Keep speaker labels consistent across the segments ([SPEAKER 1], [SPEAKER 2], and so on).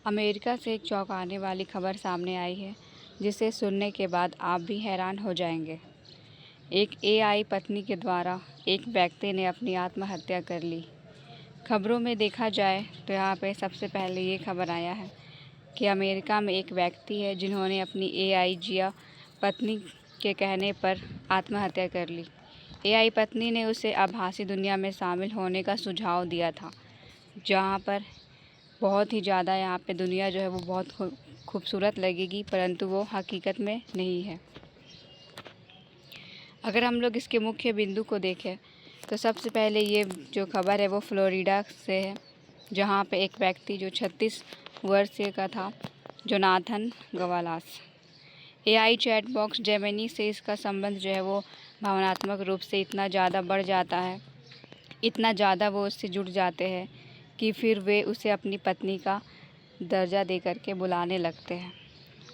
[SPEAKER 1] America से एक चौंकाने वाली खबर सामने आई है जिसे सुनने के बाद आप भी हैरान हो जाएंगे। एक एआई पत्नी के द्वारा एक व्यक्ति ने अपनी आत्महत्या कर ली। खबरों में देखा जाए तो यहाँ पे सबसे पहले ये खबर आया है कि अमेरिका में एक व्यक्ति है जिन्होंने अपनी एआई जिया पत्नी के कहने पर आत्महत्या कर ली। एआई पत्नी ने उसे आभासी दुनिया में शामिल होने का सुझाव दिया था, जहाँ पर बहुत ही ज़्यादा यहाँ पे दुनिया जो है वो बहुत खूबसूरत लगेगी, परंतु वो हकीकत में नहीं है। अगर हम लोग इसके मुख्य बिंदु को देखें तो सबसे पहले ये जो खबर है वो फ्लोरिडा से है, जहाँ पे एक व्यक्ति जो 36 वर्षीय का था, Jonathan Gavalas. AI chat box Gemini से इसका संबंध जो है वो भावनात्मक रूप से इतना ज़्यादा बढ़ जाता है, इतना ज़्यादा वो उससे जुड़ जाते हैं कि फिर वे उसे अपनी पत्नी का दर्जा दे करके बुलाने लगते हैं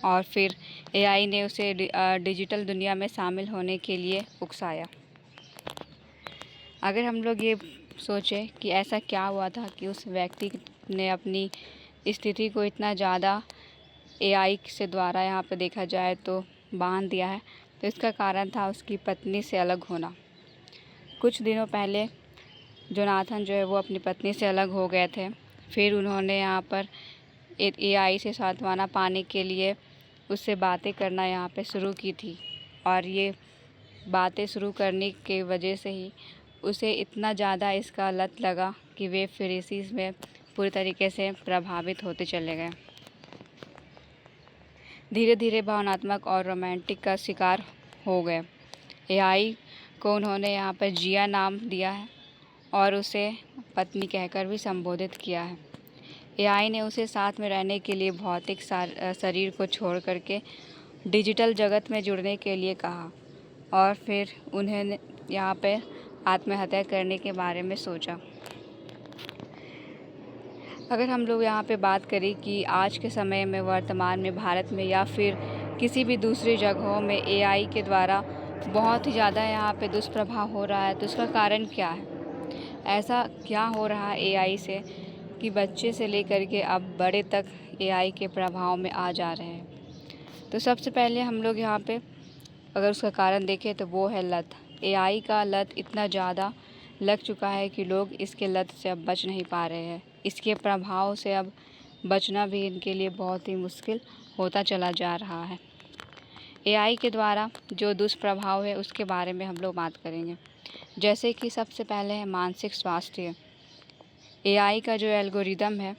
[SPEAKER 1] और फिर एआई ने उसे डिजिटल दुनिया में शामिल होने के लिए उकसाया। अगर हम लोग ये सोचें कि ऐसा क्या हुआ था कि उस व्यक्ति ने अपनी स्थिति को इतना ज़्यादा एआई से द्वारा यहाँ पर देखा जाए तो बांध दिया है, तो इसका कारण था उसकी पत्नी से अलग होना। कुछ दिनों पहले जोनाथन जो है वो अपनी पत्नी से अलग हो गए थे। फिर उन्होंने यहाँ पर एआई से सांत्वना पाने के लिए उससे बातें करना यहाँ पे शुरू की थी, और ये बातें शुरू करने की वजह से ही उसे इतना ज़्यादा इसका लत लगा कि वे फिर इसी में पूरी तरीके से प्रभावित होते चले गए। धीरे धीरे भावनात्मक और रोमांटिक का शिकार हो गए। एआई को उन्होंने यहाँ पर जिया नाम दिया है और उसे पत्नी कहकर भी संबोधित किया है। एआई ने उसे साथ में रहने के लिए भौतिक शरीर को छोड़ करके डिजिटल जगत में जुड़ने के लिए कहा, और फिर उन्हें यहाँ पे आत्महत्या करने के बारे में सोचा। अगर हम लोग यहाँ पे बात करें कि आज के समय में वर्तमान में भारत में या फिर किसी भी दूसरी जगहों में एआई के द्वारा बहुत ही ज़्यादा यहाँ पे दुष्प्रभाव हो रहा है, तो उसका कारण क्या है? ऐसा क्या हो रहा है एआई से कि बच्चे से लेकर के अब बड़े तक एआई के प्रभाव में आ जा रहे हैं? तो सबसे पहले हम लोग यहाँ पे अगर उसका कारण देखें तो वो है लत। एआई का लत इतना ज़्यादा लग चुका है कि लोग इसके लत से अब बच नहीं पा रहे हैं। इसके प्रभाव से अब बचना भी इनके लिए बहुत ही मुश्किल होता चला जा रहा है। एआई के द्वारा जो दुष्प्रभाव है उसके बारे में हम लोग बात करेंगे। जैसे कि सबसे पहले है मानसिक स्वास्थ्य। एआई का जो एल्गोरिदम है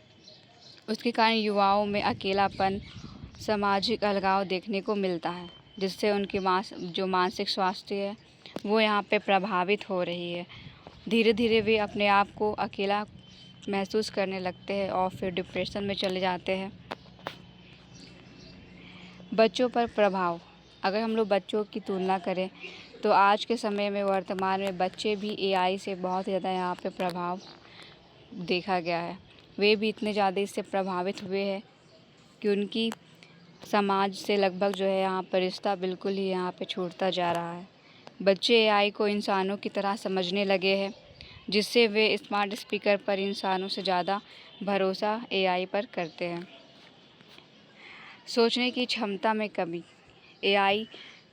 [SPEAKER 1] उसके कारण युवाओं में अकेलापन, सामाजिक अलगाव देखने को मिलता है, जिससे उनकी जो मानसिक स्वास्थ्य है वो यहाँ पे प्रभावित हो रही है। धीरे धीरे वे अपने आप को अकेला महसूस करने लगते हैं और फिर डिप्रेशन में चले जाते हैं। बच्चों पर प्रभाव। अगर हम लोग बच्चों की तुलना करें तो आज के समय में वर्तमान में बच्चे भी एआई से बहुत ज़्यादा यहाँ पे प्रभाव देखा गया है। वे भी इतने ज़्यादा इससे प्रभावित हुए हैं कि उनकी समाज से लगभग जो है यहाँ पर रिश्ता बिल्कुल ही यहाँ पे छूटता जा रहा है। बच्चे एआई को इंसानों की तरह समझने लगे हैं, जिससे वे स्मार्ट स्पीकर पर इंसानों से ज़्यादा भरोसा एआई पर करते हैं। सोचने की क्षमता में कमी। एआई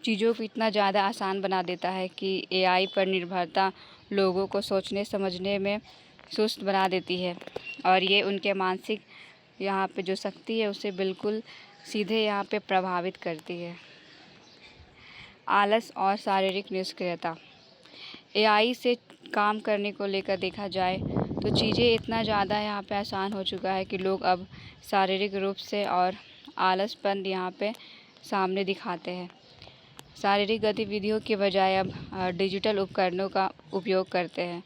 [SPEAKER 1] चीज़ों को इतना ज़्यादा आसान बना देता है कि एआई पर निर्भरता लोगों को सोचने समझने में सुस्त बना देती है, और ये उनके मानसिक यहाँ पे जो शक्ति है उसे बिल्कुल सीधे यहाँ पे प्रभावित करती है। आलस और शारीरिक निष्क्रियता। एआई से काम करने को लेकर देखा जाए तो चीज़ें इतना ज़्यादा यहाँ पे आसान हो चुका है कि लोग अब शारीरिक रूप से और आलसपन यहाँ पे सामने दिखाते हैं। शारीरिक गतिविधियों के बजाय अब डिजिटल उपकरणों का उपयोग करते हैं,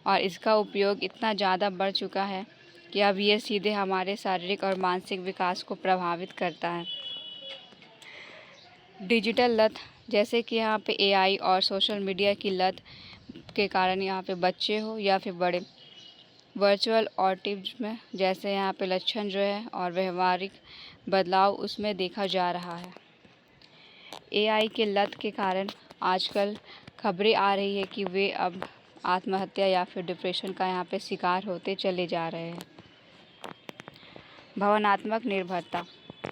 [SPEAKER 1] और इसका उपयोग इतना ज़्यादा बढ़ चुका है कि अब ये सीधे हमारे शारीरिक और मानसिक विकास को प्रभावित करता है। डिजिटल लत। जैसे कि यहाँ पे एआई और सोशल मीडिया की लत के कारण यहाँ पे बच्चे हो या फिर बड़े, वर्चुअल ऑटिज्म जैसे यहाँ पे लक्षण जो है और व्यवहारिक बदलाव उसमें देखा जा रहा है। एआई के लत के कारण आजकल खबरें आ रही है कि वे अब आत्महत्या या फिर डिप्रेशन का यहाँ पे शिकार होते चले जा रहे हैं। भावनात्मक निर्भरता,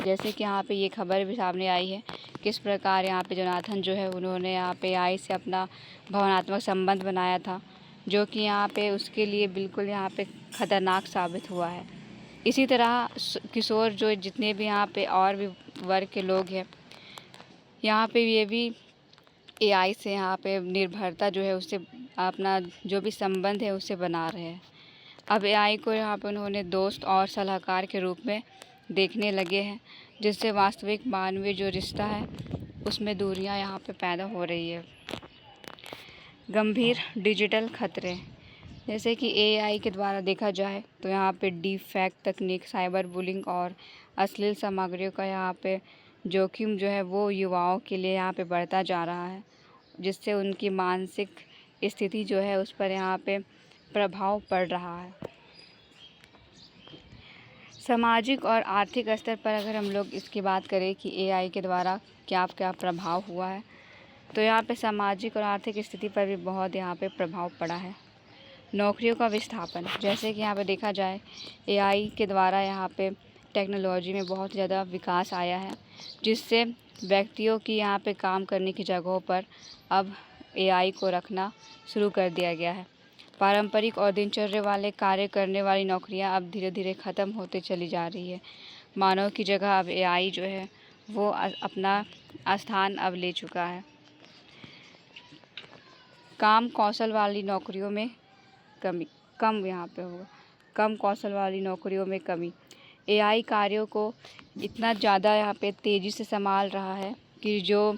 [SPEAKER 1] जैसे कि यहाँ पे ये खबर भी सामने आई है किस प्रकार यहाँ पे जोनाथन जो है उन्होंने यहाँ पे एआई से अपना भावनात्मक संबंध बनाया था, जो कि यहाँ पे उसके लिए बिल्कुल यहाँ पे ख़तरनाक साबित हुआ है। इसी तरह किशोर जो जितने भी यहाँ पे और भी वर्ग के लोग हैं, यहाँ पे ये भी एआई से यहाँ पे निर्भरता जो है उससे अपना जो भी संबंध है उससे बना रहे हैं। अब एआई को यहाँ पे उन्होंने दोस्त और सलाहकार के रूप में देखने लगे हैं, जिससे वास्तविक मानवीय जो रिश्ता है उसमें दूरियां यहाँ पे पैदा हो रही है। गंभीर डिजिटल खतरे, जैसे कि एआई के द्वारा देखा जाए तो यहाँ पे डीप फेक तकनीक, साइबर बुलिंग और अश्लील सामग्रियों का यहाँ पे जोखिम जो है वो युवाओं के लिए यहाँ पे बढ़ता जा रहा है, जिससे उनकी मानसिक स्थिति जो है उस पर यहाँ पे प्रभाव पड़ रहा है। सामाजिक और आर्थिक स्तर पर अगर हम लोग इसकी बात करें कि एआई के द्वारा क्या क्या प्रभाव हुआ है, तो यहाँ पे सामाजिक और आर्थिक स्थिति पर भी बहुत यहाँ पे प्रभाव पड़ा है। नौकरियों का विस्थापन, जैसे कि यहाँ पे देखा जाए एआई के द्वारा यहाँ पे टेक्नोलॉजी में बहुत ज़्यादा विकास आया है, जिससे व्यक्तियों की यहाँ पे काम करने की जगहों पर अब एआई को रखना शुरू कर दिया गया है। पारंपरिक और दिनचर्या वाले कार्य करने वाली नौकरियां अब धीरे धीरे ख़त्म होते चली जा रही है। मानव की जगह अब एआई जो है वो अपना स्थान अब ले चुका है। कम कौशल वाली नौकरियों में कमी। एआई कार्यों को इतना ज़्यादा यहाँ पे तेज़ी से संभाल रहा है कि जो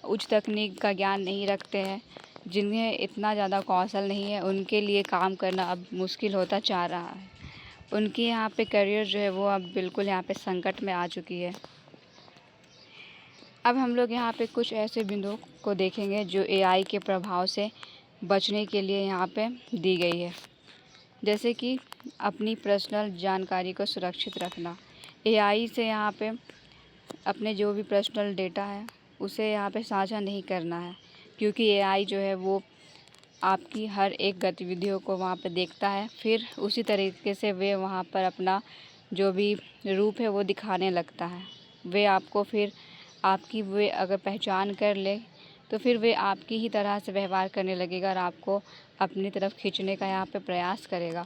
[SPEAKER 1] उच्च तकनीक का ज्ञान नहीं रखते हैं, जिन्हें इतना ज़्यादा कौशल नहीं है, उनके लिए काम करना अब मुश्किल होता जा रहा है। उनकी यहाँ पे करियर जो है वो अब बिल्कुल यहाँ पे संकट में आ चुकी है। अब हम लोग यहाँ पे कुछ ऐसे बिंदुओं को देखेंगे जो एआई के प्रभाव से बचने के लिए यहाँ पे दी गई है, जैसे कि अपनी पर्सनल जानकारी को सुरक्षित रखना। एआई से यहाँ पे अपने जो भी पर्सनल डेटा है उसे यहाँ पे साझा नहीं करना है, क्योंकि एआई जो है वो आपकी हर एक गतिविधियों को वहाँ पे देखता है, फिर उसी तरीके से वे वहाँ पर अपना जो भी रूप है वो दिखाने लगता है। वे आपको फिर आपकी वे अगर पहचान कर ले तो फिर वे आपकी ही तरह से व्यवहार करने लगेगा और आपको अपनी तरफ खींचने का यहाँ पे प्रयास करेगा।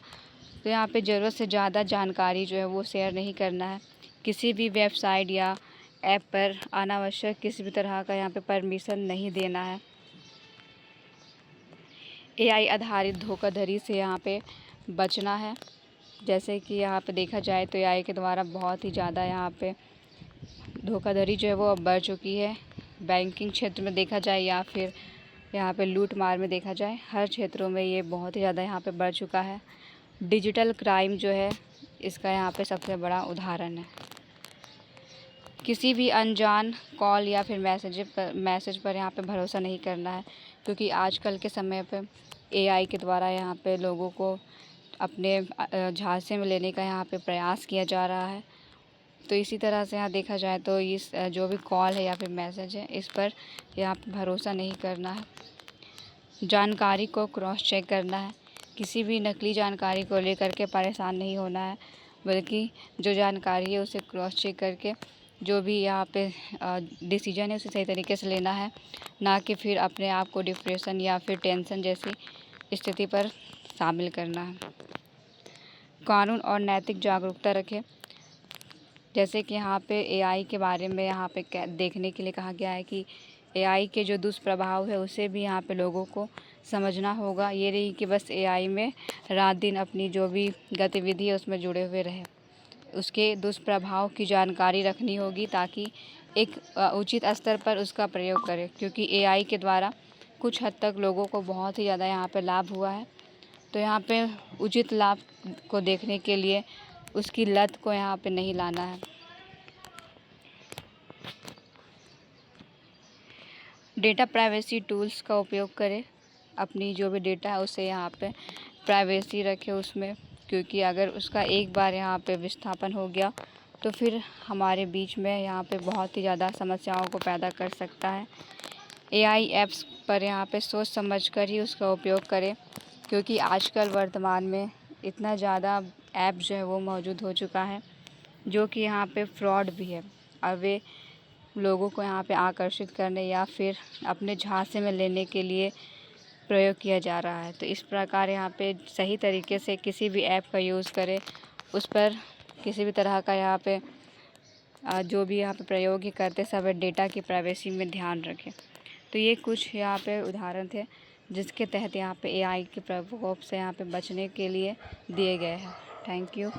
[SPEAKER 1] तो यहाँ पे ज़रूरत से ज़्यादा जानकारी जो है वो शेयर नहीं करना है। किसी भी वेबसाइट या ऐप पर अनावश्यक किसी भी तरह का यहाँ पे परमिशन नहीं देना है। एआई आधारित धोखाधड़ी से यहाँ पे बचना है, जैसे कि यहाँ पे देखा जाए तो एआई के द्वारा बहुत ही ज़्यादा यहाँ पे धोखाधड़ी जो है वो अब बढ़ चुकी है। बैंकिंग क्षेत्र में देखा जाए या फिर यहाँ पे लूट मार में देखा जाए, हर क्षेत्रों में ये बहुत ही ज़्यादा यहाँ पे बढ़ चुका है। डिजिटल क्राइम जो है इसका यहाँ पे सबसे बड़ा उदाहरण है। किसी भी अनजान कॉल या फिर मैसेज पर यहाँ पे भरोसा नहीं करना है, क्योंकि आजकल के समय पे एआई के द्वारा यहाँ पे लोगों को अपने झांसे में लेने का यहाँ पे प्रयास किया जा रहा है। तो इसी तरह से यहाँ देखा जाए तो इस जो भी कॉल है या फिर मैसेज है इस पर यहाँ पे भरोसा नहीं करना है। जानकारी को क्रॉस चेक करना है। किसी भी नकली जानकारी को लेकर के परेशान नहीं होना है, बल्कि जो जानकारी है उसे क्रॉस चेक करके जो भी यहाँ पे डिसीजन है उसे सही तरीके से लेना है, ना कि फिर अपने आप को डिप्रेशन या फिर टेंशन जैसी स्थिति पर शामिल करना है। कानून और नैतिक जागरूकता रखें, जैसे कि यहाँ पे एआई के बारे में यहाँ पे देखने के लिए कहा गया है कि एआई के जो दुष्प्रभाव है उसे भी यहाँ पे लोगों को समझना होगा। ये नहीं कि बस एआई में रात दिन अपनी जो भी गतिविधि है उसमें जुड़े हुए रहे, उसके दुष्प्रभाव की जानकारी रखनी होगी ताकि एक उचित स्तर पर उसका प्रयोग करें, क्योंकि एआई के द्वारा कुछ हद तक लोगों को बहुत ही ज़्यादा यहाँ पे लाभ हुआ है। तो यहाँ पे उचित लाभ को देखने के लिए उसकी लत को यहाँ पे नहीं लाना है। डेटा प्राइवेसी टूल्स का उपयोग करें, अपनी जो भी डेटा है उसे यहाँ पे प्राइवेसी रखें उसमें, क्योंकि अगर उसका एक बार यहाँ पे विस्थापन हो गया तो फिर हमारे बीच में यहाँ पे बहुत ही ज़्यादा समस्याओं को पैदा कर सकता है। एआई ऐप्स पर यहाँ पे सोच समझ कर ही उसका उपयोग करें, क्योंकि आजकल वर्तमान में इतना ज़्यादा ऐप जो है वो मौजूद हो चुका है जो कि यहाँ पे फ्रॉड भी है और वे लोगों को यहाँ पे आकर्षित करने या फिर अपने झांसे में लेने के लिए प्रयोग किया जा रहा है। तो इस प्रकार यहाँ पे सही तरीके से किसी भी ऐप का यूज़ करें, उस पर किसी भी तरह का यहाँ पे जो भी यहाँ पे प्रयोग ही करते समय डेटा की प्राइवेसी में ध्यान रखें। तो ये कुछ यहाँ पे उदाहरण थे जिसके तहत यहाँ पे एआई के प्रकोप से यहाँ पे बचने के लिए दिए गए हैं। Thank you.